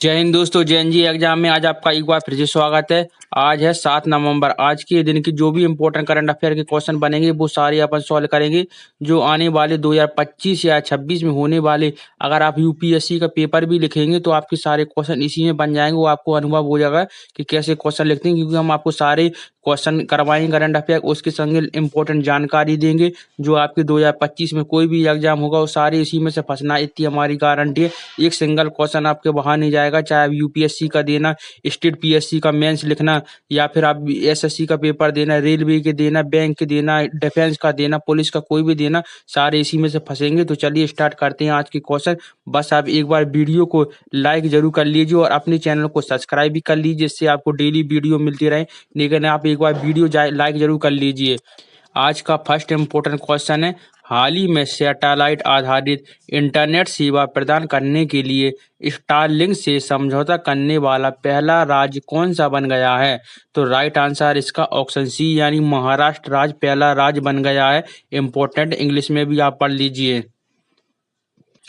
जय हिंद दोस्तों, JNG exam में आज आपका एक बार फिर से स्वागत है। आज है 7 नवंबर। आज के दिन की जो भी इंपॉर्टेंट करंट अफेयर के क्वेश्चन बनेंगे वो सारे अपन सॉल्व करेंगे। जो आने वाले 2025 या 26 में होने वाले, अगर आप यूपीएससी का पेपर भी लिखेंगे तो आपके सारे क्वेश्चन इसी में बन जाएंगे। वो आपको अनुभव हो जाएगा कि कैसे क्वेश्चन लिखते हैं, क्योंकि हम आपको सारे क्वेश्चन करवाएंगे करंट अफेयर, उसके संगे इंपॉर्टेंट जानकारी देंगे। जो आपके 2025 में कोई भी एग्जाम होगा वो सारे इसी में से फंसना, इतनी हमारी गारंटी है। एक सिंगल क्वेश्चन आपके बाहर नहीं जाएगा, चाहे आप यूपीएससी का देना, स्टेट पीएससी का मेंस लिखना, या फिर आप एसएससी का पेपर देना, रेलवे के देना, बैंक के देना, डिफेंस का देना, पुलिस का कोई भी देना, सारे इसी में से फंसेंगे। तो चलिए स्टार्ट करते हैं आज के क्वेश्चन। बस आप एक बार वीडियो को लाइक जरूर कर लीजिए और अपने चैनल को सब्सक्राइब भी कर लीजिए, जिससे आपको डेली वीडियो मिलती रहे। लेकिन आप एक बार वीडियो लाइक जरूर कर लीजिए। आज का फर्स्ट इम्पोर्टेंट क्वेश्चन है, हाल ही में सैटेलाइट आधारित इंटरनेट सेवा प्रदान करने के लिए स्टारलिंक से समझौता करने वाला पहला राज्य कौन सा बन गया है? तो राइट आंसर इसका ऑप्शन सी यानी महाराष्ट्र राज्य पहला राज्य बन गया है। इम्पोर्टेंट इंग्लिश में भी आप पढ़ लीजिए।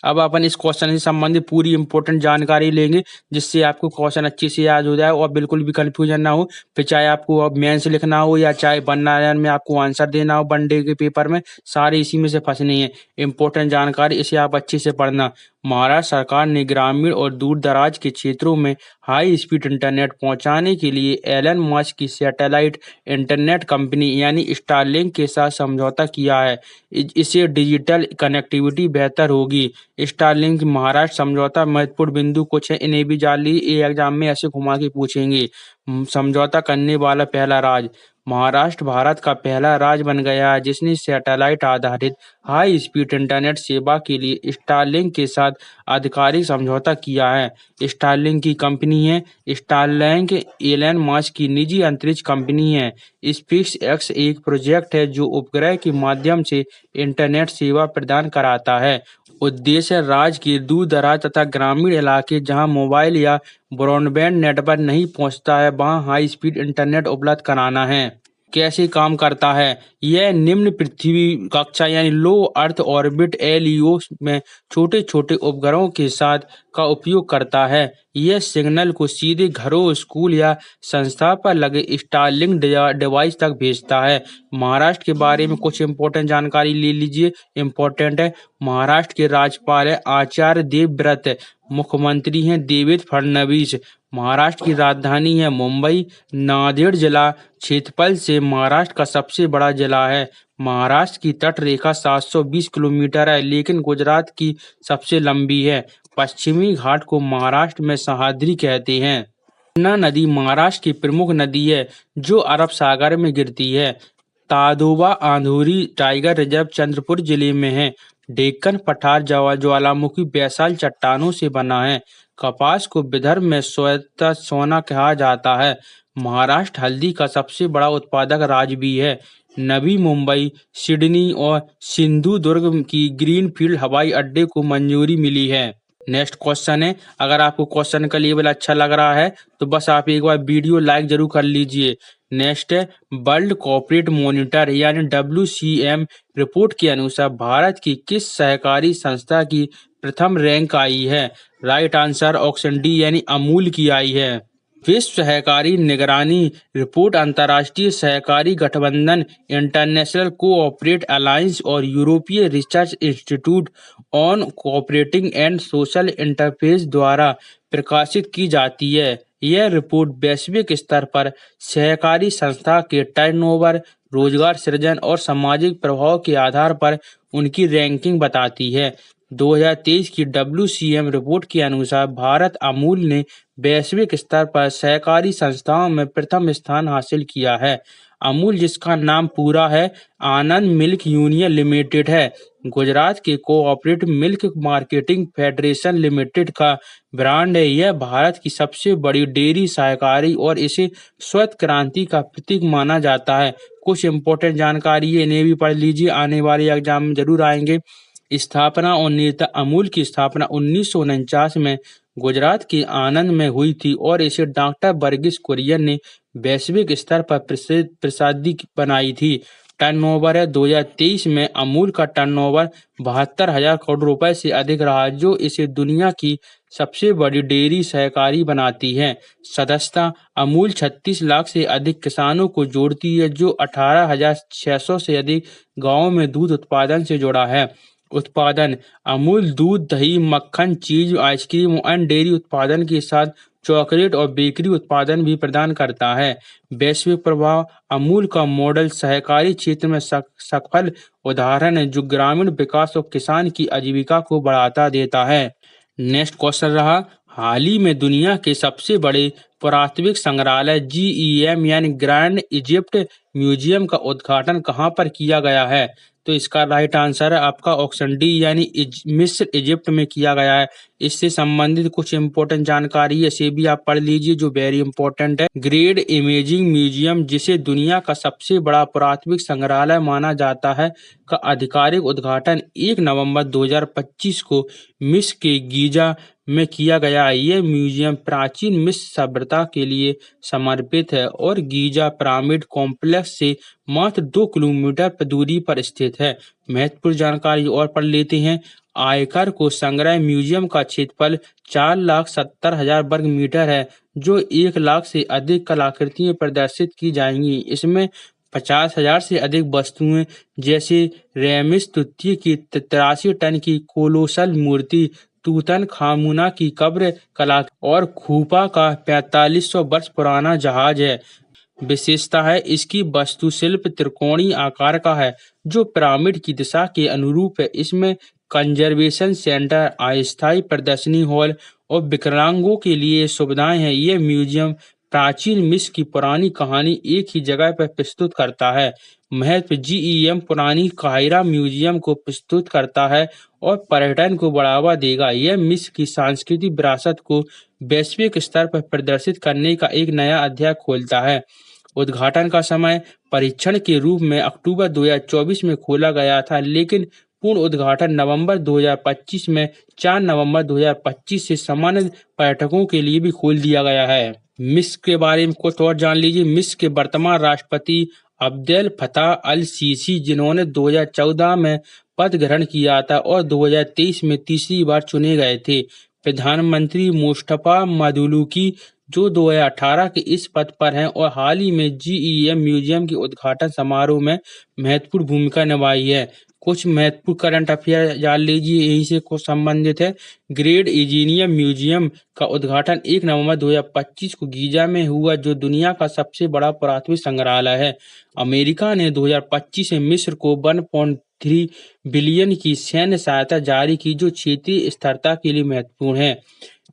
अब अपन इस क्वेश्चन से संबंधित पूरी इंपॉर्टेंट जानकारी लेंगे, जिससे आपको क्वेश्चन अच्छे से याद हो जाए और बिल्कुल भी कंफ्यूजन ना हो। फिर चाहे आपको अब मेंस लिखना हो या चाहे बनना में आपको आंसर देना हो वनडे के पेपर में, सारे इसी में से फंसनी है इंपॉर्टेंट जानकारी। इसे आप अच्छे से पढ़ना। महाराष्ट्र सरकार ने ग्रामीण और दूर दराज के क्षेत्रों में हाई स्पीड इंटरनेट पहुंचाने के लिए एलन मस्क की सैटेलाइट इंटरनेट कंपनी यानी स्टारलिंक के साथ समझौता किया है। इससे डिजिटल कनेक्टिविटी बेहतर होगी। स्टारलिंक महाराष्ट्र समझौता महत्वपूर्ण बिंदु कुछ है, इन्हें भी जान लीजिए, ये एग्जाम में ऐसे घुमा के पूछेंगे। समझौता करने वाला पहला राज्य महाराष्ट्र भारत का पहला राज्य बन गया है जिसने सैटेलाइट आधारित हाई स्पीड इंटरनेट सेवा के लिए स्टारलिंक के साथ आधिकारिक समझौता किया है। स्टारलिंक की कंपनी है स्टारलिंक, एलन मस्क की निजी अंतरिक्ष कंपनी है। स्पेस एक्स एक प्रोजेक्ट है जो उपग्रह के माध्यम से इंटरनेट सेवा प्रदान कराता है। उद्देश्य राज्य के दूर दराज तथा ग्रामीण इलाके जहां मोबाइल या ब्रॉडबैंड नेटवर्क नहीं पहुंचता है वहां हाई स्पीड इंटरनेट उपलब्ध कराना है। कैसे काम करता है? यह निम्न पृथ्वी कक्षा यानी लो अर्थ ऑर्बिट एलईओ में छोटे छोटे उपग्रहों के साथ का उपयोग करता है। यह सिग्नल को सीधे घरों, स्कूल या संस्था पर लगे स्टारलिंक डिवाइस तक भेजता है। महाराष्ट्र के बारे में कुछ इंपॉर्टेंट जानकारी ले लीजिए। इंपॉर्टेंट है, महाराष्ट्र के राज्यपाल है आचार्य देवव्रत, मुख्यमंत्री हैं देवेंद्र फडणवीस। महाराष्ट्र की राजधानी है मुंबई। नांदेड़ जिला क्षेत्रफल से महाराष्ट्र का सबसे बड़ा जिला है। महाराष्ट्र की तट रेखा 720 किलोमीटर है, लेकिन गुजरात की सबसे लंबी है। पश्चिमी घाट को महाराष्ट्र में सह्याद्री कहते हैं। यमुना नदी महाराष्ट्र की प्रमुख नदी है जो अरब सागर में गिरती है। ताडोबा आंधोरी टाइगर रिजर्व चंद्रपुर जिले में है। डेक्कन पठार ज्वालामुखी बेसाल्ट चट्टानों से बना है। कपास को विदर्भ में श्वेत सोना कहा जाता है। महाराष्ट्र हल्दी का सबसे बड़ा उत्पादक राज्य भी है। नवी मुंबई, सिडनी और सिंधुदुर्ग की ग्रीनफील्ड हवाई अड्डे को मंजूरी मिली है। नेक्स्ट क्वेश्चन है, अगर आपको क्वेश्चन का लेवल अच्छा लग रहा है तो बस आप एक बार वीडियो लाइक जरूर कर लीजिए। नेक्स्ट है, वर्ल्ड कॉर्पोरेट मॉनिटर यानी WCM रिपोर्ट के अनुसार भारत की किस सहकारी संस्था की प्रथम रैंक आई है? राइट आंसर ऑप्शन डी यानी अमूल की आई है। विश्व सहकारी निगरानी रिपोर्ट अंतर्राष्ट्रीय सहकारी गठबंधन, इंटरनेशनल कोऑपरेट अलायंस और यूरोपीय research institute on cooperating and social interface द्वारा प्रकाशित की जाती है। यह रिपोर्ट वैश्विक स्तर पर सहकारी संस्था के टर्नओवर, रोजगार सृजन और सामाजिक प्रभाव के आधार पर उनकी रैंकिंग बताती है। 2023 की WCM रिपोर्ट के अनुसार भारत अमूल ने वैश्विक स्तर पर सहकारी संस्थाओं में प्रथम स्थान हासिल किया है। अमूल, जिसका नाम पूरा है आनंद मिल्क यूनियन लिमिटेड है, गुजरात के cooperative milk marketing federation limited का ब्रांड है। यह भारत की सबसे बड़ी डेयरी सहकारी और इसे श्वेत क्रांति का प्रतीक माना जाता है। कुछ इंपॉर्टेंट जानकारी है, इन्हें भी पढ़ लीजिए, आने वाले एग्जाम में जरूर आएंगे। स्थापना और नेता अमूल की स्थापना 1949 में गुजरात के आनंद में हुई थी और इसे डॉक्टर वर्गीस कुरियन ने वैश्विक स्तर पर प्रसिद्धि बनाई थी। टर्नओवर है 2023 में अमूल का टर्नओवर 72,000 करोड़ रुपए से अधिक रहा, जो इसे दुनिया की सबसे बड़ी डेयरी सहकारी बनाती है। सदस्यता अमूल 36 लाख से अधिक किसानों को जोड़ती है, जो 18,600 से अधिक गांवों में दूध उत्पादन से जुड़ा है। उत्पादन अमूल दूध, दही, मक्खन, चीज, आइसक्रीम और अन्य डेयरी उत्पादन के साथ चॉकलेट और बेकरी उत्पादन भी प्रदान करता है। वैश्विक प्रभाव अमूल का मॉडल सहकारी क्षेत्र में सफल उदाहरण है, जो ग्रामीण विकास और किसान की आजीविका को बढ़ावा देता है। नेक्स्ट क्वेश्चन रहा, हाल ही में दुनिया के सबसे बड़े पुरातात्विक संग्रहालय GEM यानी ग्रैंड इजिप्ट म्यूजियम का उद्घाटन कहाँ पर किया गया है? तो इसका राइट आंसर है आपका ऑप्शन डी यानी मिस्र इजिप्ट में किया गया है। इससे संबंधित कुछ इंपॉर्टेंट जानकारी है, इसे भी आप पढ़ लीजिए जो वेरी इंपॉर्टेंट है। ग्रेट इमेजिंग म्यूजियम, जिसे दुनिया का सबसे बड़ा पुरातात्विक संग्रहालय माना जाता है, का आधिकारिक उद्घाटन 1 नवंबर 2025 को मिस्र के गीजा में किया गया है। यह म्यूजियम प्राचीन मिस्र सभ्यता के लिए समर्पित है और गीजा पिरामिड कॉम्प्लेक्स से मात्र 2 किलोमीटर दूरी पर स्थित है। महत्वपूर्ण जानकारी और पढ़ लेते हैं। आयकर को संग्रह म्यूजियम का क्षेत्रफल 4,70,000 वर्ग मीटर है, जो 1 लाख से अधिक कलाकृतियां प्रदर्शित की जाएंगी। इसमें 50,000 से अधिक वस्तुएं, जैसे रेमिस तृतीय की 83 टन की कोलोसल मूर्ति, तूतनखामुना की कब्र कला और खूफा का 4500 वर्ष पुराना जहाज है। विशेषता है इसकी वास्तुशिल्प त्रिकोणीय आकार का है, जो पिरामिड की दिशा के अनुरूप है। इसमें कंजर्वेशन सेंटर, अस्थायी प्रदर्शनी हॉल और विकलांगों के लिए सुविधाएं हैं। यह म्यूजियम प्राचीन मिस्र की पुरानी कहानी एक ही जगह पर प्रस्तुत करता है। महत्व GEM पुरानी काहिरा म्यूजियम को प्रस्तुत करता है और पर्यटन को बढ़ावा देगा। यह मिस्र की सांस्कृतिक विरासत को वैश्विक स्तर पर प्रदर्शित करने का एक नया अध्याय खोलता है। उद्घाटन का समय परीक्षण के रूप में अक्टूबर 2024 में खोला गया था, लेकिन पूर्ण उद्घाटन नवंबर 2025 में 4 नवंबर 2025 से सामान्य पर्यटकों के लिए भी खोल दिया गया है। मिस्र के बारे में कुछ और जान लीजिए। मिस्र के वर्तमान राष्ट्रपति अब्देल फताह अल सीसी, जिन्होंने 2014 में पद ग्रहण किया था और 2023 में तीसरी बार चुने गए थे। प्रधानमंत्री मुस्तफा मदबुल्की, जो 2018 के इस पद पर हैं और हाल ही में GEM म्यूजियम के उद्घाटन समारोह में महत्वपूर्ण भूमिका निभाई है। कुछ महत्वपूर्ण करंट अफेयर जान लीजिए, यही से कुछ संबंधित है। ग्रेट इजिप्ट म्यूजियम का उद्घाटन 1 नवंबर 2025 को गीजा में हुआ, जो दुनिया का सबसे बड़ा पुरातात्विक संग्रहालय है। अमेरिका ने 2025 में मिस्र को 1.3 बिलियन की सैन्य सहायता जारी की, जो क्षेत्रीय स्थिरता के लिए महत्वपूर्ण है।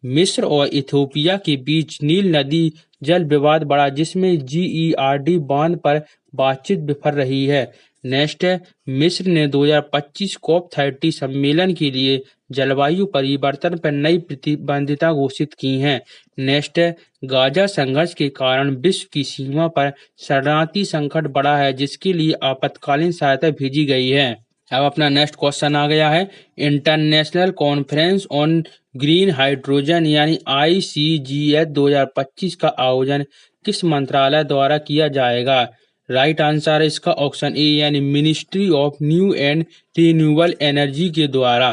मिस्र और इथियोपिया के बीच नील नदी जल विवाद बढ़ा, जिसमें GERD बांध पर बातचीत विफल रही है। नेक्स्ट है, मिस्र ने 2025 COP30 सम्मेलन के लिए जलवायु परिवर्तन पर नई प्रतिबद्धता घोषित की हैं। नेक्स्ट है, गाजा संघर्ष के कारण विश्व की सीमा पर शरणार्थी संकट बढ़ा है, जिसके लिए आपातकालीन सहायता भेजी गई है। अब अपना नेक्स्ट क्वेश्चन आ गया है, international conference on green hydrogen यानी ICGS 2025 का आयोजन किस मंत्रालय द्वारा किया जाएगा? राइट आंसर है इसका ऑप्शन ए यानी ministry of new and renewable energy के द्वारा।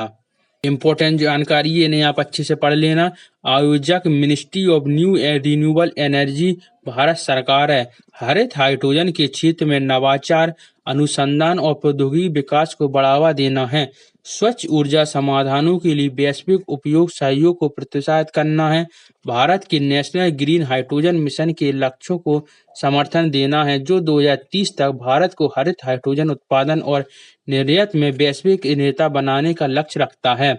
इंपॉर्टेंट जानकारी ये नहीं, आप अच्छे से पढ़ लेना। आयोजक ministry of new and renewable energy Bharat सरकार है। हरित हाइड्रोजन के क्षेत्र में नवाचार, अनुसंधान और प्रौद्योगिकी विकास को बढ़ावा देना है। स्वच्छ ऊर्जा समाधानों के लिए वैश्विक उपयोग सहयोग को प्रोत्साहित करना है। भारत के नेशनल ग्रीन हाइड्रोजन मिशन के लक्ष्यों को समर्थन देना है, जो 2030 तक भारत को हरित हाइड्रोजन उत्पादन और निर्यात में वैश्विक नेता बनाने का लक्ष्य रखता है।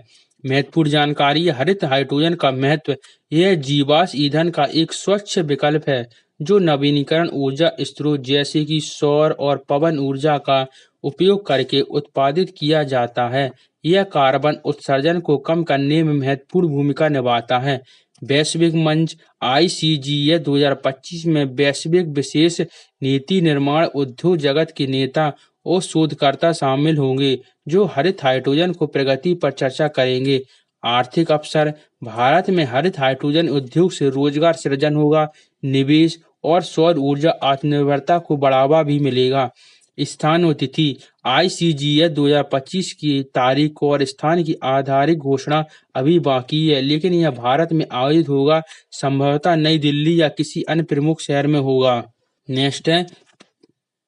महत्वपूर्ण जानकारी, हरित हाइड्रोजन का महत्व, यह जीवाश्म ईंधन का एक स्वच्छ विकल्प है, जो नवीनीकरण ऊर्जा स्रोत जैसे कि सौर और पवन ऊर्जा का उपयोग करके उत्पादित किया जाता है। यह कार्बन उत्सर्जन को कम करने में महत्वपूर्ण भूमिका निभाता है। वैश्विक मंच ICGS 2025 में वैश्विक विशेष नीति निर्माण उद्योग जगत के नेता और शोधकर्ता शामिल होंगे, जो हरित हाइड्रोजन को प्रगति पर चर्चा करेंगे। आर्थिक अवसर, भारत में हरित हाइड्रोजन उद्योग से रोजगार सृजन होगा, निवेश और सौर ऊर्जा आत्मनिर्भरता को बढ़ावा भी मिलेगा। स्थान और तिथि। ICGS 2025 की तारीख और स्थान की आधिकारिक घोषणा अभी बाकी है, लेकिन यह भारत में आयोजित होगा, संभवतः नई दिल्ली या किसी अन्य प्रमुख शहर में होगा। नेक्स्ट है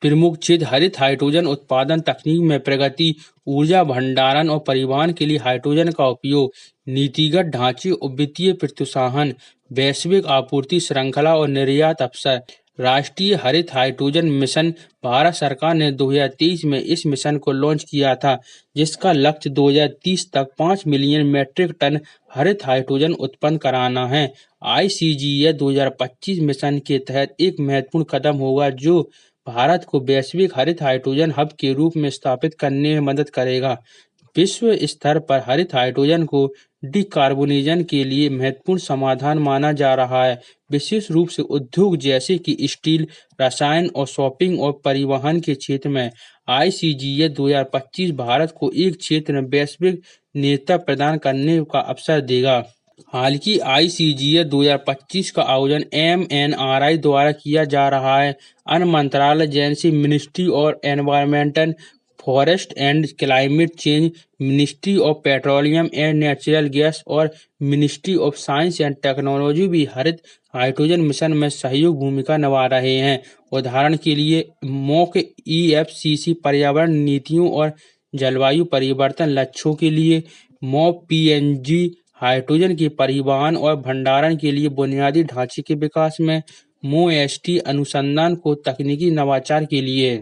प्रमुख क्षेत्र हरित हाइड्रोजन उत्पादन तकनीक में प्रगति, ऊर्जा भंडारण और परिवहन के लिए हाइड्रोजन का उपयोग, नीतिगत ढांचे और वित्तीय प्रोत्साहन, वैश्विक आपूर्ति श्रृंखला और निर्यात अवसर। राष्ट्रीय हरित हाइड्रोजन मिशन। भारत सरकार ने 2023 में इस मिशन को लॉन्च किया था, जिसका लक्ष्य 2030 तक 5 मिलियन मीट्रिक टन हरित हाइड्रोजन उत्पन्न कराना है। ICGS 2025 मिशन के तहत एक महत्वपूर्ण कदम होगा, जो भारत को वैश्विक हरित हाइड्रोजन हब के रूप में स्थापित करने में मदद करेगा। विश्व स्तर पर हरित हाइड्रोजन को डिकार्बोनेशन के लिए महत्वपूर्ण समाधान माना जा रहा है, विशेष रूप से उद्योग जैसे कि स्टील, रसायन और शॉपिंग और परिवहन के क्षेत्र में। ICGS 2025 भारत को एक क्षेत्र में वैश्विक नेतृत्व प्रदान करने का अवसर देगा। हाल की ICGS 2025 का आयोजन MNRI द्वारा किया जा रहा है। अन्य मंत्रालय जैसे मिनिस्ट्री और environmental, forest and climate change, ministry of petroleum and natural gas और ministry of science and technology भी हरित हाइड्रोजन मिशन में सहयोग भूमिका निभा रहे हैं। उदाहरण के लिए MOC EFCC पर्यावरण नीतियों और जलवायु परिवर्तन लक्ष्यों के लिए, MOP PNG हाइड्रोजन के परिवहन और भंडारण के लिए बुनियादी ढांचे के विकास में, MOST अनुसंधान को तकनीकी नवाचार के लिए।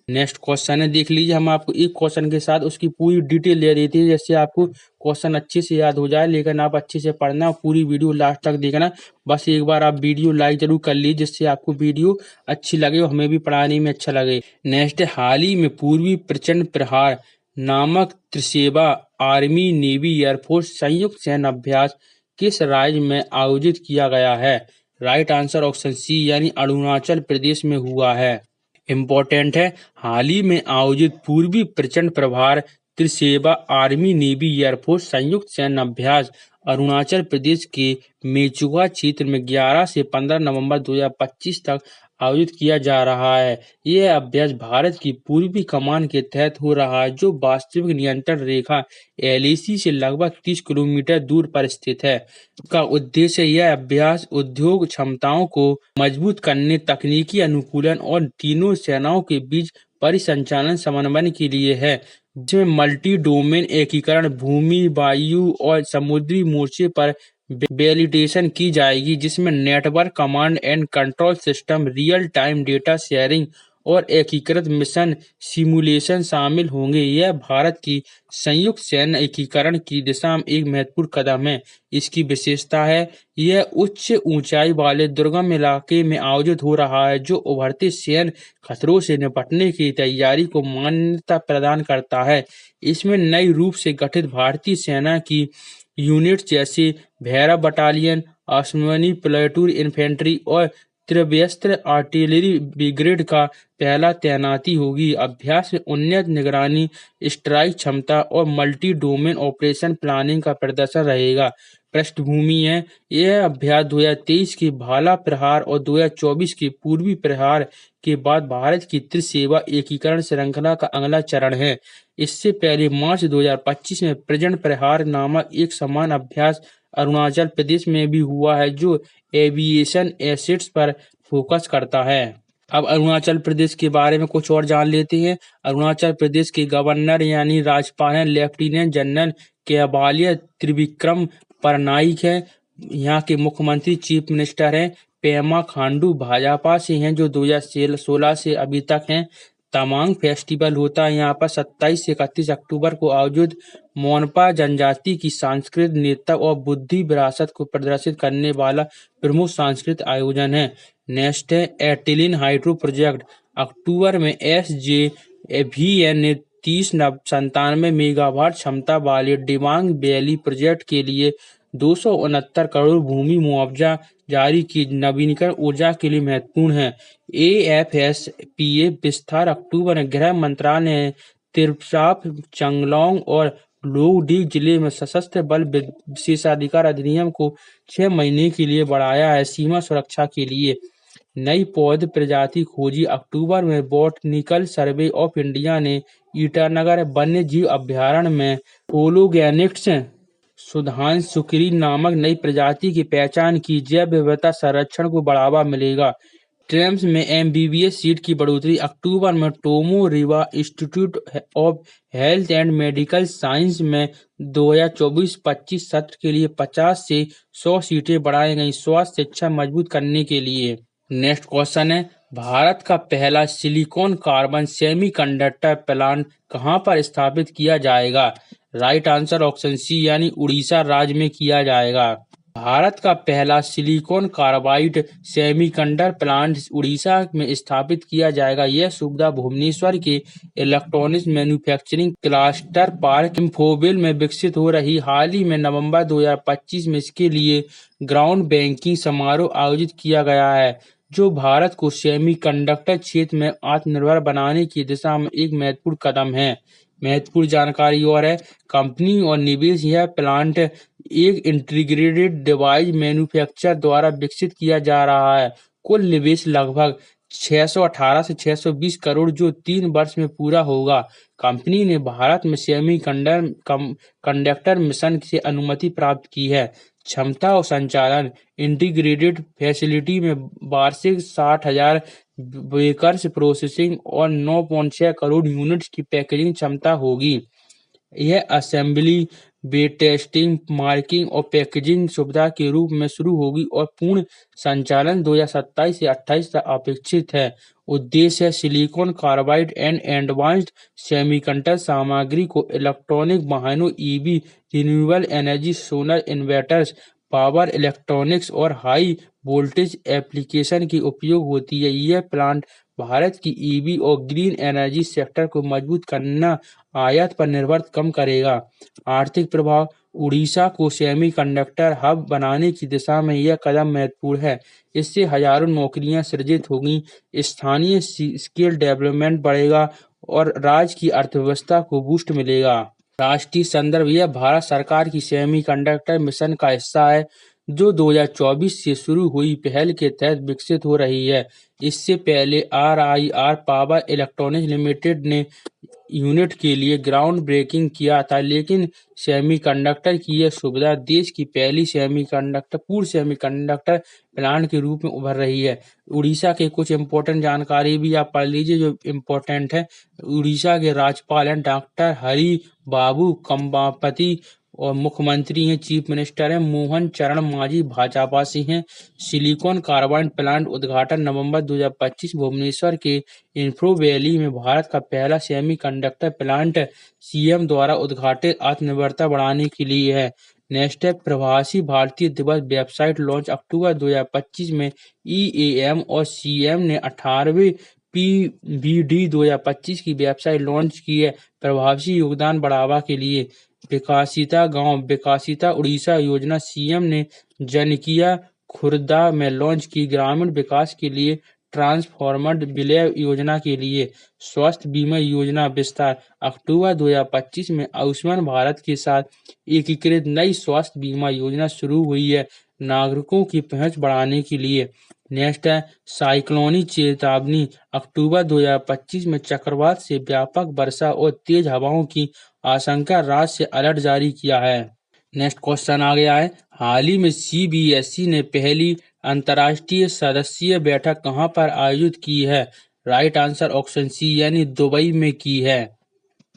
नेक्स्ट क्वेश्चन है, देख लीजिए। हम आपको एक क्वेश्चन के साथ उसकी पूरी डिटेल दे देते हैं, जिससे आपको क्वेश्चन अच्छे से याद हो जाए, लेकिन आप अच्छे से पढ़ना, पूरी वीडियो लास्ट तक देखना। बस एक बार आप वीडियो लाइक जरूर कर लीजिए, जिससे आपको वीडियो अच्छी लगे और हमें भी पढ़ाने में अच्छा लगे। नेक्स्ट है, हाल ही में पूर्वी प्रचंड प्रहार नामक त्रिसेवा आर्मी नेवी एयरफोर्स संयुक्त सैन्य अभ्यास किस राज्य में आयोजित किया गया है? राइट आंसर ऑप्शन सी यानी अरुणाचल प्रदेश में हुआ है। इम्पोर्टेंट है, हाल ही में आयोजित पूर्वी प्रचंड प्रहार त्रिसेवा आर्मी नेवी एयरफोर्स संयुक्त सैन्य अभ्यास अरुणाचल प्रदेश के मेचुका क्षेत्र में 11 से 15 नवंबर 2025 तक आयोजित किया जा रहा है। यह अभ्यास भारत की पूर्वी कमान के तहत हो रहा है, जो वास्तविक नियंत्रण रेखा LAC से लगभग 30 किलोमीटर दूर पर स्थित है। का उद्देश्य यह अभ्यास उद्योग क्षमताओं को मजबूत करने, तकनीकी अनुकूलन और तीनों सेनाओं के बीच परिसंचालन समन्वय के लिए है, जिसमें मल्टी डोमेन एकीकरण, भूमि, वायु और समुद्री मोर्चे पर वैलिडेशन की जाएगी, जिसमें network command and control system, real time data sharing और एकीकृत मिशन सिमुलेशन शामिल होंगे। यह भारत की संयुक्त सैन्य एकीकरण की दिशा में एक महत्वपूर्ण कदम है। इसकी विशेषता है, यह उच्च ऊंचाई वाले दुर्गम इलाके में आयोजित हो रहा है, जो उभरते सैन्य खतरों से निपटने की तैयारी को मान्यता प्रदान करता है। इसमें नई रूप से गठित भारतीय सेना की यूनिट्स जैसे Bhairav battalion, Ashwini platoon infantry और त्रिव्यस्त्र आर्टिलरी ब्रिगेड का पहला तैनाती होगी। अभ्यास में उन्नत निगरानी, स्ट्राइक क्षमता और मल्टी डोमेन ऑपरेशन प्लानिंग का प्रदर्शन रहेगा। पृष्ठभूमि है, यह अभ्यास 2023 के भाला प्रहार और 2024 के पूर्वी प्रहार के बाद भारत की त्रिसेवा एकीकरण श्रृंखला का अगला चरण है। इससे पहले मार्च 2025 में प्रचंड प्रहार नामक एक समान अभ्यास अरुणाचल प्रदेश में भी हुआ है, जो एविएशन एसेट्स पर फोकस करता है। अब अरुणाचल प्रदेश के बारे में कुछ और जान लेते हैं। अरुणाचल प्रदेश के गवर्नर यानी राज्यपाल हैं लेफ्टिनेंट जनरल केवलाया त्रिविक्रम परनाइक है। यहाँ के मुख्यमंत्री चीफ मिनिस्टर हैं पेमा खांडू भाजपा से हैं, जो 2016 से अभी तक हैं। तमांग फेस्टिवल होता है यहाँ पर 27 से 31 अक्टूबर को आयोजित। मोनपा जनजाति की सांस्कृतिक नेता और बुद्धि विरासत को प्रदर्शित करने वाला प्रमुख सांस्कृतिक आयोजन है। नेक्स्ट है एटिलिन हाइड्रो प्रोजेक्ट। अक्टूबर में SJVN ने 3097 मेगावाट क्षमता वाले डिबांग वैली प्रोजेक्ट के लिए 269 करोड़ भूमि मुआवजा जारी की। नवीनीकरण ऊर्जा के लिए महत्वपूर्ण है। AFSPA विस्तार। अक्टूबर में गृह मंत्रालय ने तिरसाप, चांगलांग और लोहडी जिले में सशस्त्र बल विशेषाधिकार अधिनियम को 6 महीने के लिए बढ़ाया है, सीमा सुरक्षा के लिए। नई पौध प्रजाति खोजी। अक्टूबर में बॉटनिकल सर्वे ऑफ इंडिया ने ईटानगर वन्य जीव अभयारण्य में पोलोगैनिक्स सुधांशुकरी नामक नई प्रजाति की पहचान की। जैव विविधता संरक्षण को बढ़ावा मिलेगा। ट्रेम्स में एमबीबीएस सीट की बढ़ोतरी। अक्टूबर में Tomo Riba institute of health and medical science में 2024-25 सत्र के लिए 50 से 100 सीटें बढ़ाई गई, स्वास्थ्य शिक्षा मजबूत करने के लिए। नेक्स्ट क्वेश्चन है, भारत का पहला सिलिकॉन कार्बन सेमीकंडक्टर प्लांट कहाँ पर स्थापित किया जाएगा? राइट आंसर ऑप्शन सी यानी उड़ीसा राज्य में किया जाएगा। भारत का पहला silicon carbide semiconductor plant Orissa में स्थापित किया जाएगा। यह सुविधा भुवनेश्वर के इलेक्ट्रॉनिक्स मैन्युफैक्चरिंग क्लस्टर पार्क इंफोबिल में विकसित हो रही। हाल ही में नवंबर 2025 में इसके लिए ग्राउंड ब्रेकिंग समारोह आयोजित किया गया है, जो भारत को सेमीकंडक्टर क्षेत्र में आत्मनिर्भर बनाने की दिशा में एक महत्वपूर्ण कदम है। महत्वपूर्ण जानकारी और है, कंपनी और निवेश। यह प्लांट एक इंटीग्रेटेड डिवाइस मैन्युफैक्चरर द्वारा विकसित किया जा रहा है। कुल निवेश लगभग 618 से 620 करोड़, जो 3 वर्ष में पूरा होगा। कंपनी ने भारत में सेमीकंडक्टर मिशन से अनुमति प्राप्त की है। क्षमता और संचालन, इंटीग्रेटेड फैसिलिटी में वार्षिक 60,000 बेकर्स प्रोसेसिंग और 9.6 करोड़ यूनिट्स की पैकेजिंग क्षमता होगी। यह असेंबली, टेस्टिंग, मार्किंग और पैकेजिंग सुविधा के रूप में शुरू होगी और पूर्ण संचालन 2027 से 28 तक अपेक्षित है। उद्देश्य है silicon carbide and advanced semiconductor सामग्री को इलेक्ट्रॉनिक वाहनों, EV, renewable energy, solar inverters, power electronics और हाई वोल्टेज एप्लीकेशन की उपयोग होती है। यह प्लांट भारत की ईवी और ग्रीन एनर्जी सेक्टर को मजबूत करना, आयात पर निर्भर कम करेगा। आर्थिक प्रभाव, उड़ीसा को सेमीकंडक्टर हब बनाने की दिशा में यह कदम महत्वपूर्ण है। इससे हजारों नौकरियां सृजित होंगी, स्थानीय स्किल डेवलपमेंट बढ़ेगा और राज्य की अर्थव्यवस्था को बूस्ट मिलेगा। राष्ट्रीय संदर्भ, यह भारत सरकार की सेमीकंडक्टर मिशन का हिस्सा है, जो 2024 से शुरू हुई पहल के तहत विकसित हो रही है। इससे पहले RIR पावर इलेक्ट्रॉनिक्स लिमिटेड ने यूनिट के लिए ग्राउंड ब्रेकिंग किया था, लेकिन सेमीकंडक्टर की यह सुविधा देश की पहली पूर्ण सेमीकंडक्टर प्लांट के रूप में उभर रही है। उड़ीसा के कुछ इम्पोर्टेंट जानकारी भी आप पढ़ लीजिए जो इम्पोर्टेंट है। उड़ीसा के राज्यपाल हैं डॉक्टर हरि बाबू कंबापति और मुख्यमंत्री हैं, चीफ मिनिस्टर हैं मोहन चरण मांझी भाजपा से हैं। सिलिकॉन कार्बाइड प्लांट उद्घाटन नवंबर 2025 भुवनेश्वर के इंफ्रो वैली में भारत का पहला सेमीकंडक्टर प्लांट सीएम द्वारा उद्घाटित आत्मनिर्भरता बढ़ाने के लिए है। नेक्स्ट है प्रवासी भारतीय दिवस वेबसाइट लॉन्च। अक्टूबर 2025 में EAM और CM ने 18वें PBD 2025 की वेबसाइट लॉन्च की है, प्रवासी योगदान बढ़ावा के लिए। विकासिता गांव विकासिता उड़ीसा योजना सीएम ने जनकिया खुर्दा में लॉन्च की, ग्रामीण विकास के लिए ट्रांसफॉर्मर्ड विलय योजना के लिए। स्वास्थ्य बीमा योजना विस्तार। अक्टूबर 2025 में आयुष्मान भारत के साथ एकीकृत नई स्वास्थ्य बीमा योजना शुरू हुई है, नागरिकों की पहुंच बढ़ाने के लिए। नेक्स्ट है साइक्लोनिक चेतावनी। अक्टूबर 2025 में चक्रवात से व्यापक वर्षा और तेज हवाओं की आशंका, राज्य से अलर्ट जारी किया है। नेक्स्ट क्वेश्चन आ गया है, हाल ही में CBSE ने पहली अंतर्राष्ट्रीय सदस्यीय बैठक कहां पर आयोजित की है? राइट आंसर ऑप्शन सी यानी दुबई में की है।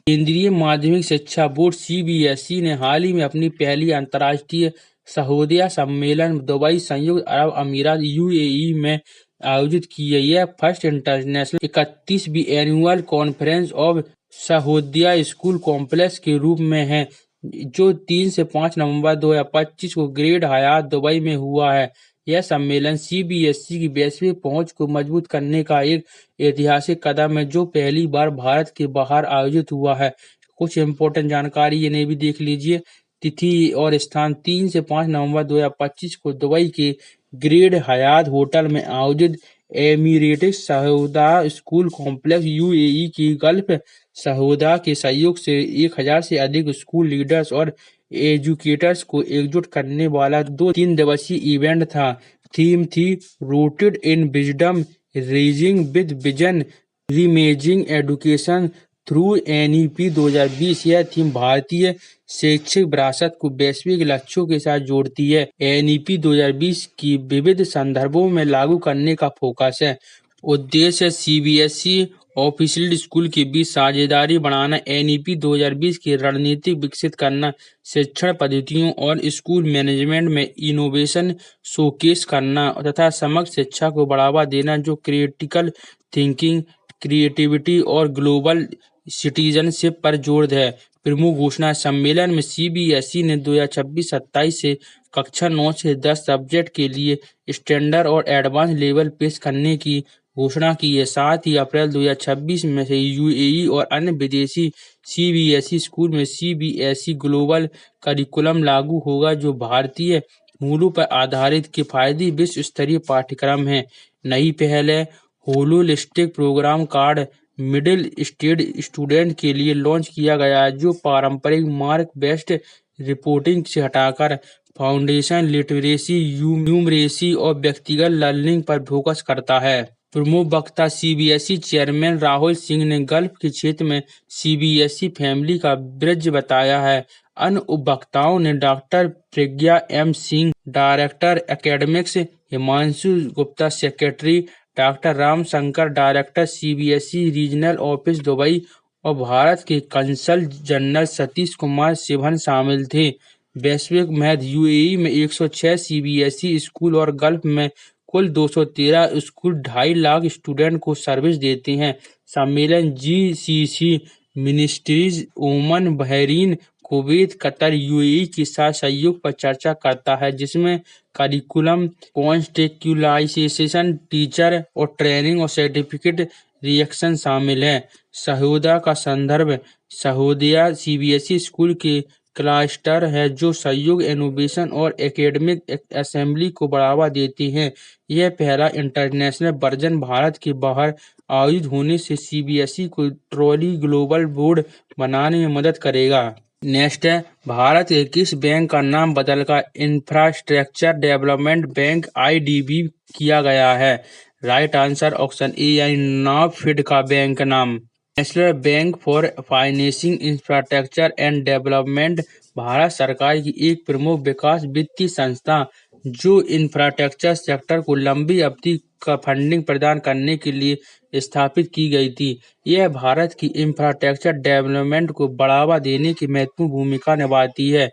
केंद्रीय माध्यमिक शिक्षा बोर्ड CBSE ने हाल ही में अपनी पहली अंतर्राष्ट्रीय सहोदया सम्मेलन दुबई, संयुक्त अरब अमीरात UAE में आयोजित की है। यह फर्स्ट इंटरनेशनल 31वीं annual conference of Sahodaya school complex के रूप में है, जो 3 से 5 नवंबर 2025 को ग्रेड हयात दुबई में हुआ है। यह सम्मेलन CBSE की वैश्विक पहुंच को मजबूत करने का एक ऐतिहासिक कदम है, जो पहली बार भारत के बाहर आयोजित हुआ है। कुछ इम्पोर्टेंट जानकारी इन्हें भी देख लीजिए। तिथि और स्थान 3 से 5 नवंबर 2025 को दुबई के ग्रेड हयात होटल में आयोजित एमिरेट्स सहोदा स्कूल कॉम्प्लेक्स UAE की गल्फ सहोदा के सहयोग से 1000 से अधिक स्कूल लीडर्स और एजुकेटर्स को एकजुट करने वाला 2-3 दिवसीय इवेंट था। थीम थी rooted in wisdom, rising with vision, reimagining education through NEP 2020। यह थीम भारतीय शैक्षिक विरासत को वैश्विक लक्ष्यों के साथ जोड़ती है। एनईपी 2020 की विविध संदर्भों में लागू करने का फोकस है। उद्देश्य सीबीएसई ऑफिशियल स्कूल के बीच साझेदारी बढ़ाना, एनईपी 2020 की रणनीति विकसित करना, शिक्षण पद्धतियों और स्कूल मैनेजमेंट में इनोवेशन शोकेस करना तथा समग्र शिक्षा को बढ़ावा देना जो क्रिटिकल थिंकिंग, क्रिएटिविटी और ग्लोबल सिटीजनशिप पर जोर है। प्रमुख घोषणा सम्मेलन में सीबीएसई ने 2026-27 से कक्षा 9 से 10 सब्जेक्ट के लिए स्टैंडर्ड और एडवांस लेवल पेश करने की घोषणा की है। साथ ही अप्रैल 2026 में से यूएई और अन्य विदेशी सीबीएसई स्कूल में सीबीएसई ग्लोबल करिकुलम लागू होगा जो भारतीय मूलों पर आधारित किफायती विश्व स्तरीय पाठ्यक्रम है। नई पहल है holistic program card middle stage student के लिए लॉन्च किया गया है जो पारंपरिक मार्क बेस्ड रिपोर्टिंग से हटाकर फाउंडेशन लिटरेसी, न्यूमरेसी और व्यक्तिगत लर्निंग पर फोकस करता है। प्रमुख वक्ता सीबीएसई चेयरमैन राहुल सिंह ने गल्फ के क्षेत्र में सीबीएसई फैमिली का ब्रिज बताया है। अन्य उपवक्ताओं ने doctor Pragya M Singh, director academics, Himanshu Gupta, secretary, doctor Ram Shankar, director CBSE regional office Dubai और भारत के कंसल जनरल सतीश कुमार सिभन शामिल थे। वैश्विक महत्व यूएई में 106 सीबीएसई स्कूल और गल्फ में कुल 213 स्कूल 2.5 लाख स्टूडेंट को सर्विस देते हैं। सम्मेलन GCC ministries Oman, Bahrain, Kuwait, Qatar, UAE के साथ सहयोग पर चर्चा करता है जिसमें करिकुलम, कॉन्टेक्चुअलाइजेशन, टीचर और ट्रेनिंग और सर्टिफिकेट रिएक्शन शामिल है। सहोदया का संदर्भ सहोदया सीबीएसई स्कूल के क्लस्टर है जो सहयोग, इनोवेशन और एकेडमिक असेंबली को बढ़ावा देते हैं। यह पहला इंटरनेशनल वर्जन भारत के बाहर आयोजित होने से सीबीएसई को ट्रूली ग्लोबल बोर्ड बनाने में मदद करेगा। नेक्स्ट है भारत के किस बैंक का नाम बदलकर इंफ्रास्ट्रक्चर डेवलपमेंट बैंक आईडीबी किया गया है? राइट आंसर ऑप्शन ए यानी नाबार्ड का बैंक नाम। National bank for financing infrastructure and development Bharat सरकार की एक प्रमुख विकास वित्तीय संस्था जो इंफ्रास्ट्रक्चर सेक्टर को लंबी अवधि का फंडिंग प्रदान करने के लिए स्थापित की गई थी। यह भारत की इंफ्रास्ट्रक्चर डेवलपमेंट को बढ़ावा देने की महत्वपूर्ण भूमिका निभाती है।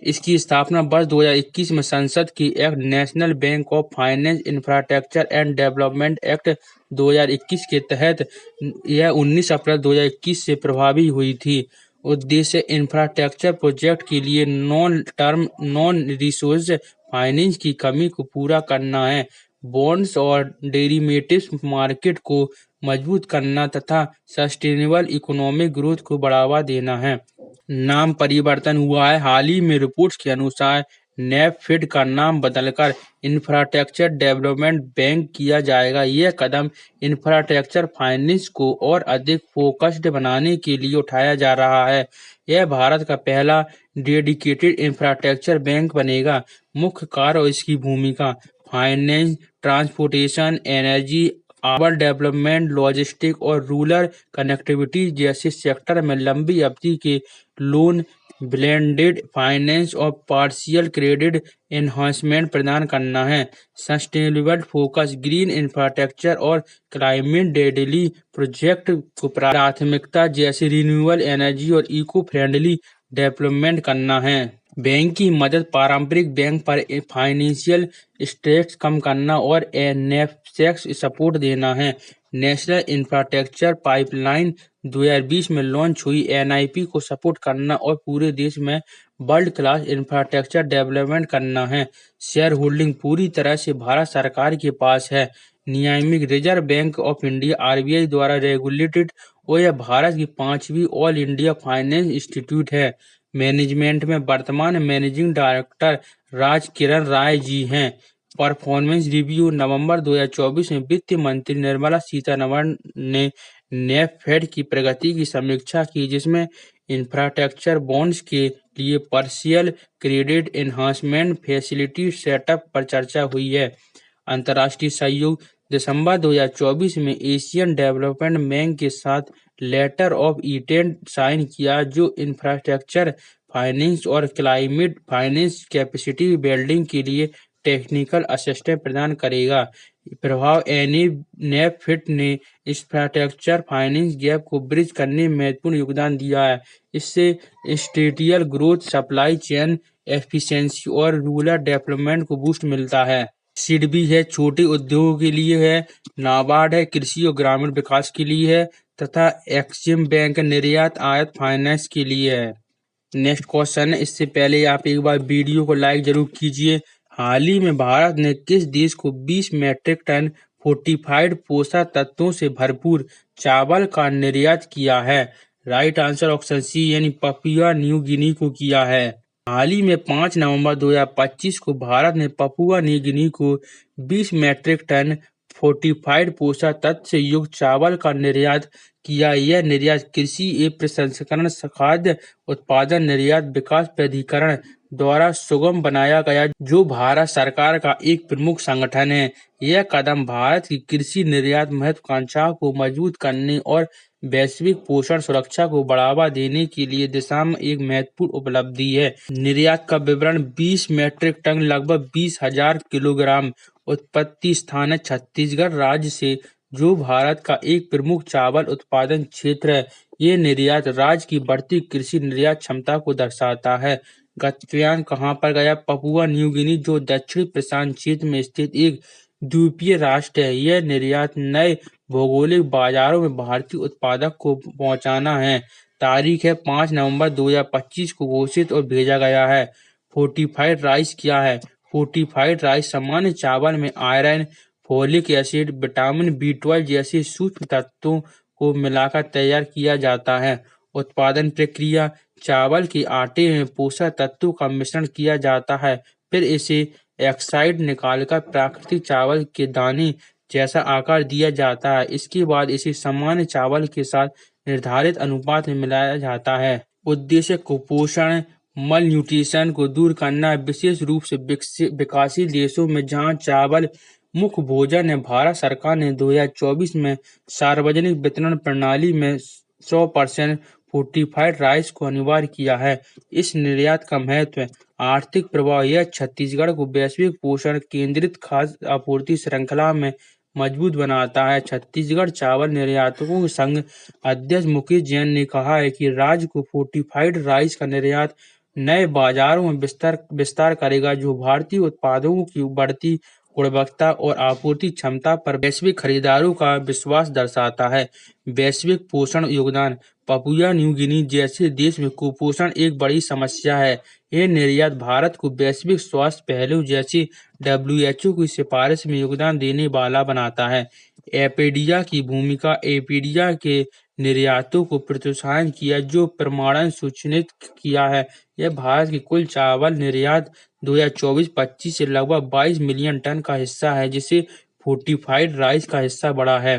इसकी स्थापना वर्ष 2021 में संसद की act national bank of finance infrastructure and development act 2021 के तहत यह 19 अप्रैल 2021 से प्रभावी हुई थी। उद्देश्य इंफ्रास्ट्रक्चर प्रोजेक्ट के लिए non term non resource finance की कमी को पूरा करना है, बॉन्ड्स और डेरिवेटिव्स मार्केट को मजबूत करना तथा सस्टेनेबल इकोनॉमिक ग्रोथ को बढ़ावा देना है। नाम परिवर्तन हुआ है। हाल ही में रिपोर्ट्स के अनुसार नैफेड का नाम बदलकर इंफ्रास्ट्रक्चर डेवलपमेंट बैंक किया जाएगा। यह कदम इंफ्रास्ट्रक्चर फाइनेंस को और अधिक फोकस्ड बनाने के लिए उठाया जा रहा है। यह भारत का पहला डेडिकेटेड इंफ्रास्ट्रक्चर बैंक बनेगा। मुख्य कार्य और इसकी भूमिका finance, transportation, energy, urban development, logistic और रूरल कनेक्टिविटी जैसे सेक्टर में लंबी अवधि के लोन, ब्लेंडेड फाइनेंस और पार्शियल क्रेडिट एनहांसमेंट प्रदान करना है। सस्टेनेबल फोकस ग्रीन इंफ्रास्ट्रक्चर और क्लाइमेट डेडली प्रोजेक्ट को प्राथमिकता जैसे रिन्यूएबल एनर्जी और इको फ्रेंडली डेवलपमेंट करना है। बैंक की मदद पारंपरिक बैंक पर फाइनेंशियल स्ट्रेस कम करना और एनएफएक्स सपोर्ट देना है। नेशनल इंफ्रास्ट्रक्चर पाइपलाइन 2020 में लॉन्च हुई एनआईपी को सपोर्ट करना और पूरे देश में वर्ल्ड क्लास इंफ्रास्ट्रक्चर डेवलपमेंट करना है। शेयर होल्डिंग पूरी तरह से भारत सरकार के पास है। नियामक reserve bank of India RBI द्वारा रेगुलेटेड और यह भारत की 5वीं ऑल इंडिया फाइनेंस इंस्टीट्यूट है। मैनेजमेंट में वर्तमान मैनेजिंग डायरेक्टर राज किरण राय जी हैं। परफॉर्मेंस रिव्यू नवंबर 2024 में वित्त मंत्री निर्मला सीतारमण ने नेफेड की प्रगति की समीक्षा की जिसमें इंफ्रास्ट्रक्चर बॉन्ड्स के लिए partial credit enhancement facility setup पर चर्चा हुई है। अंतर्राष्ट्रीय सहयोग दिसंबर 2024 में एशियन डेवलपमेंट बैंक के साथ लेटर ऑफ इंटेंट साइन किया, जो इंफ्रास्ट्रक्चर फाइनेंस और क्लाइमेट फाइनेंस कैपेसिटी बिल्डिंग के लिए टेक्निकल असिस्टेंस प्रदान करेगा। प्रभाव नेफिट ने इंफ्रास्ट्रक्चर फाइनेंस गैप को ब्रिज करने में महत्वपूर्ण योगदान दिया है। इससे industrial growth, supply chain efficiency और रूरल डेवलपमेंट को बूस्ट मिलता है। सिडबी है छोटे उद्योगों के लिए है, नाबार्ड है कृषि और ग्रामीण विकास के लिए है, तथा एक्सिम बैंक निर्यात आयात फाइनेंस के लिए है। नेक्स्ट क्वेश्चन है, इससे पहले आप एक बार वीडियो को लाइक जरूर कीजिए। हाल ही में भारत ने किस देश को 20 मैट्रिक टन फोर्टिफाइड पोषक तत्वों से भरपूर चावल का निर्यात किया है? राइट आंसर ऑप्शन सी यानी पपुआ न्यू गिनी को किया है। हाल ही में 5 नवंबर 2025 को भारत ने पपुआ न्यू गिनी को 20 मैट्रिक टन फोर्टिफाइड पोषक तत्व से युक्त चावल का निर्यात किया। यह निर्यात कृषि एवं प्रसंस्करण खाद्य उत्पादन निर्यात विकास प्राधिकरण द्वारा सुगम बनाया गया, जो भारत सरकार का एक प्रमुख संगठन है। यह कदम भारत की कृषि निर्यात महत्वाकांक्षाओं को मजबूत करने और वैश्विक पोषण सुरक्षा को बढ़ावा देने के लिए दिशा में एक महत्वपूर्ण उपलब्धि है। निर्यात का विवरण 20 मैट्रिक टन लगभग 20,000 किलोग्राम उत्पत्ति स्थान है छत्तीसगढ़ राज्य से, जो भारत का एक प्रमुख चावल उत्पादन क्षेत्र है। ये निर्यात राज्य की बढ़ती कृषि निर्यात क्षमता को दर्शाता है। गगनयान कहाँ पर गया? पपुआ न्यू गिनी, जो दक्षिण प्रशांत क्षेत्र में स्थित एक द्वीपीय राष्ट्र है। यह निर्यात नए भौगोलिक बाजारों में भारतीय उत्पादक को पहुंचाना है। तारीख है 5 नवंबर 2025 को घोषित और भेजा गया है। फोर्टिफाइड राइस क्या है? फोर्टिफाइड राइस सामान्य चावल में iron, folic acid, vitamin B12 जैसे सूक्ष्म तत्वों को मिलाकर तैयार किया जाता है। उत्पादन प्रक्रिया: चावल के आटे में पोषक तत्वों का मिश्रण किया जाता है, फिर इसे ऑक्साइड निकालकर प्राकृतिक चावल के दाने जैसा आकार दिया जाता है। इसके बाद इसे सामान्य चावल के साथ निर्धारित अनुपात में मिलाया जाता है। उद्देश्य: कुपोषण मलन्यूट्रिशन को दूर करना, विशेष रूप से विकासशील देशों में जहां चावल मुख्य भोजन है। भारत सरकार ने 2024 में सार्वजनिक वितरण प्रणाली में 100% फोर्टिफाइड राइस को अनिवार्य किया है। इस निर्यात का महत्व है। आर्थिक प्रभाव: यह छत्तीसगढ़ को वैश्विक पोषण केंद्रित खाद्य आपूर्ति श्रृंखला में मजबूत बनाता है। छत्तीसगढ़ चावल निर्यातकों संघ अध्यक्ष मुकेश जैन ने कहा है कि राज्य को फोर्टिफाइड राइस का निर्यात नए बाजारों में विस्तार करेगा, जो भारतीय उत्पादों की बढ़ती गुणवत्ता और आपूर्ति क्षमता पर वैश्विक खरीदारों का विश्वास दर्शाता है। वैश्विक पोषण योगदान: पपुआ न्यू गिनी जैसे देश में कुपोषण एक बड़ी समस्या है। यह निर्यात भारत को वैश्विक स्वास्थ्य पहलू जैसे WHO की सिफारिश में योगदान देने वाला बनाता है। एपीडिया की भूमिका: एपीडिया के निर्यातों को प्रोत्साहन किया, जो प्रमाणन सुनिश्चित किया है। यह भारत की कुल चावल निर्यात 2024-25 से लगभग 22 मिलियन टन का हिस्सा है, जिसे फोर्टिफाइड राइस का हिस्सा बढ़ा है।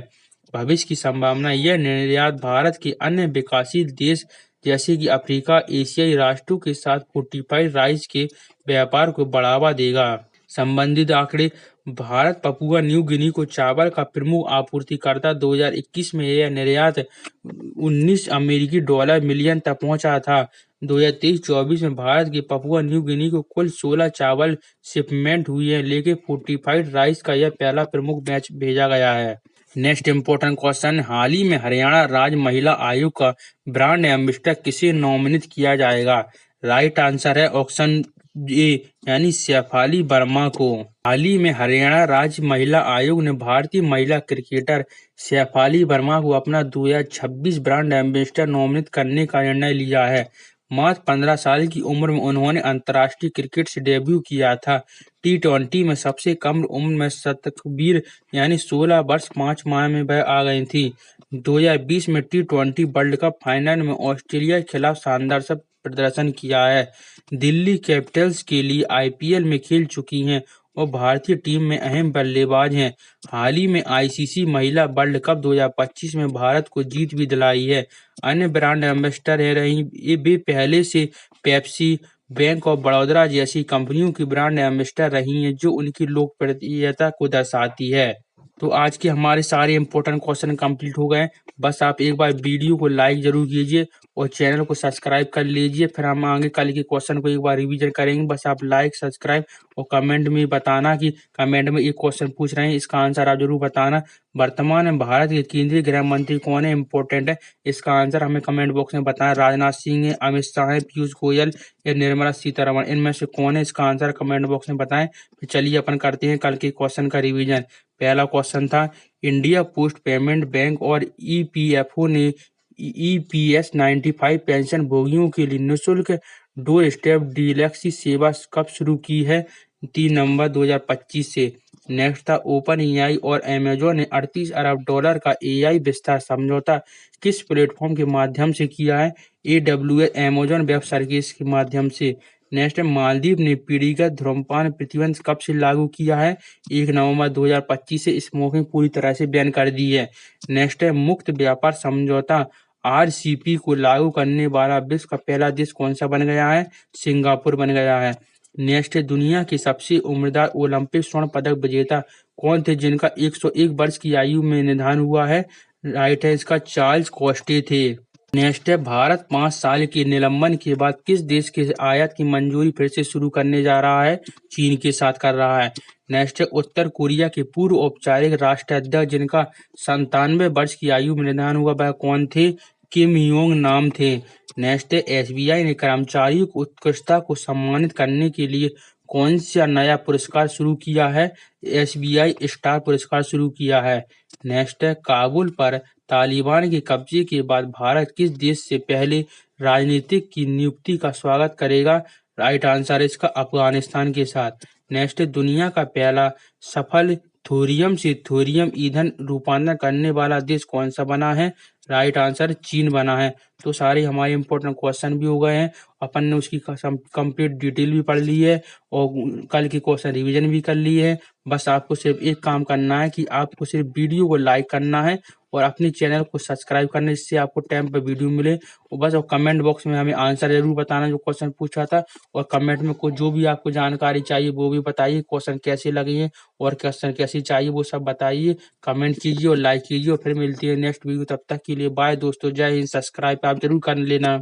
भविष्य की संभावना: यह निर्यात भारत के अन्य विकासशील देश जैसे कि अफ्रीका, एशियाई राष्ट्रों के साथ फोर्टिफाइड राइस के व्यापार को बढ़ावा देगा। संबंधित आंकड़े: भारत पपुआ न्यू गिनी को चावल का प्रमुख आपूर्तिकर्ता 2021 में यह निर्यात 19 अमेरिकी डॉलर मिलियन तक पहुंचा था। 2023-24 में भारत के पपुआ न्यू गिनी को कुल 16 चावल शिपमेंट हुई है, लेकिन फोर्टिफाइड राइस का यह पहला प्रमुख बैच भेजा गया है। नेक्स्ट इम्पोर्टेंट क्वेश्चन: हाल ही में हरियाणा राज्य महिला आयोग का ब्रांड एम्बेसडर किसे नॉमिनेट किया जाएगा? राइट आंसर है ऑप्शन ए यानी शेफाली वर्मा को। हाल ही में हरियाणा राज्य महिला आयोग ने भारतीय महिला क्रिकेटर शेफाली वर्मा को अपना 2026 ब्रांड एम्बेसडर नॉमिनेट करने का निर्णय लिया है। मात्र 15 साल की उम्र में उन्होंने अंतर्राष्ट्रीय क्रिकेट से डेब्यू किया था। T20 में सबसे कम उम्र में शतकवीर यानी 16 वर्ष 5 माह में वह आ गई थी। 2020 में T20 वर्ल्ड कप फाइनल में ऑस्ट्रेलिया के खिलाफ शानदार प्रदर्शन किया है। दिल्ली कैपिटल्स के लिए IPL में खेल चुकी हैं। और भारतीय टीम में अहम बल्लेबाज हैं। हाल ही में आईसीसी महिला वर्ल्ड कप 2025 में भारत को जीत भी दिलाई है। अन्य ब्रांड एम्बेसडर है रही ये वे पहले से पेप्सी, बैंक ऑफ बड़ौदा जैसी कंपनियों की ब्रांड एम्बेसडर रही हैं, जो उनकी लोकप्रियता को दर्शाती है। तो आज के हमारे सारे इंपॉर्टेंट क्वेश्चन कंप्लीट हो गए। बस आप एक बार वीडियो को लाइक जरूर कीजिए और चैनल को सब्सक्राइब कर लीजिए। फिर हम आगे कल के क्वेश्चन को एक बार रिवीजन करेंगे। बस आप लाइक, सब्सक्राइब और कमेंट में बताना कि कमेंट में एक क्वेश्चन पूछ रहे हैं, इसका आंसर आप जरूर बताना। वर्तमान में भारत के केंद्रीय गृह मंत्री कौन है, इंपॉर्टेंट है, इसका आंसर हमें कमेंट बॉक्स में बताएं। राजनाथ सिंह है, अमित शाह है, पीयूष गोयल या निर्मला सीतारमण, इनमें से कौन है, इसका आंसर कमेंट बॉक्स में बताएं। फिर चलिए अपन करते हैं कल के क्वेश्चन का रिवीजन। पहला क्वेश्चन था, इंडिया पोस्ट पेमेंट बैंक और ईपीएफओ ने ईपीएस 95 पेंशन भोगियों के लिए निःशुल्क डोर स्टेप डीलक्स सेवा कब शुरू की है? 3 नवंबर 2025 से। नेक्स्ट था, ओपन एआई और अमेजोन ने $38 अरब का एआई विस्तार समझौता किस प्लेटफॉर्म के माध्यम से किया है? AWS अमेजोन वेब सर्विस के माध्यम से। नेक्स्ट है, मालदीव ने पीढ़ीगत धूम्रपान प्रतिबंध कब से लागू किया है? 1 नवंबर 2025 से स्मोकिंग पूरी तरह से बैन कर दी है। नेक्स्ट है, मुक्त व्यापार समझौता आरसीपी को लागू करने वाला विश्व का पहला देश कौन सा बन गया है? सिंगापुर बन गया है। नेक्स्ट है, दुनिया के सबसे उम्रदार ओलंपिक स्वर्ण पदक विजेता कौन थे जिनका 101 वर्ष की आयु में निधन हुआ है? राइट है इसका, चार्ल्स कोस्टे थे। नेक्स्ट है, भारत 5 साल के निलंबन के बाद किस देश के आयात की मंजूरी फिर से शुरू करने जा रहा है? चीन के साथ कर रहा है। नेक्स्ट है, उत्तर कोरिया के पूर्व औपचारिक राष्ट्राध्यक्ष जिनका 97 वर्ष की आयु में निधन हुआ वह कौन थे? किम योंग नाम थे। नेक्स्ट है, एसबीआई ने कर्मचारियों की उत्कृष्टता को सम्मानित करने के लिए कौन सा नया पुरस्कार शुरू किया है? एसबीआई स्टार पुरस्कार शुरू किया है। नेक्स्ट है, काबुल पर तालिबान के कब्जे के बाद भारत किस देश से पहले राजनीतिक की नियुक्ति का स्वागत करेगा? राइट आंसर है इसका, अफगानिस्तान के साथ। नेक्स्ट है, दुनिया का पहला सफल थोरियम से थोरियम ईंधन रूपांतरण करने वाला देश कौन सा बना है? राइट आंसर चीन बना है। तो सारे हमारे इंपॉर्टेंट क्वेश्चन भी हो गए हैं, अपन ने उसकी कंप्लीट डिटेल भी पढ़ ली है और कल की क्वेश्चन रिवीजन भी कर ली है। बस आपको सिर्फ एक काम करना है कि आपको सिर्फ वीडियो को लाइक करना है और अपने चैनल को सब्सक्राइब करना, इससे आपको टाइम पर वीडियो मिले। और बस, और कमेंट बॉक्स में हमें आंसर जरूर बताना जो क्वेश्चन पूछा था, और कमेंट में कुछ जो भी आपको जानकारी चाहिए वो भी बताइए, क्वेश्चन कैसे लगे हैं और क्वेश्चन कैसे चाहिए वो सब बताइए। कमेंट कीजिए और लाइक कीजिए और फिर मिलती है नेक्स्ट वीडियो। तब तक के लिए बाय दोस्तों, जय हिंद। सब्सक्राइब आप जरूर कर लेना।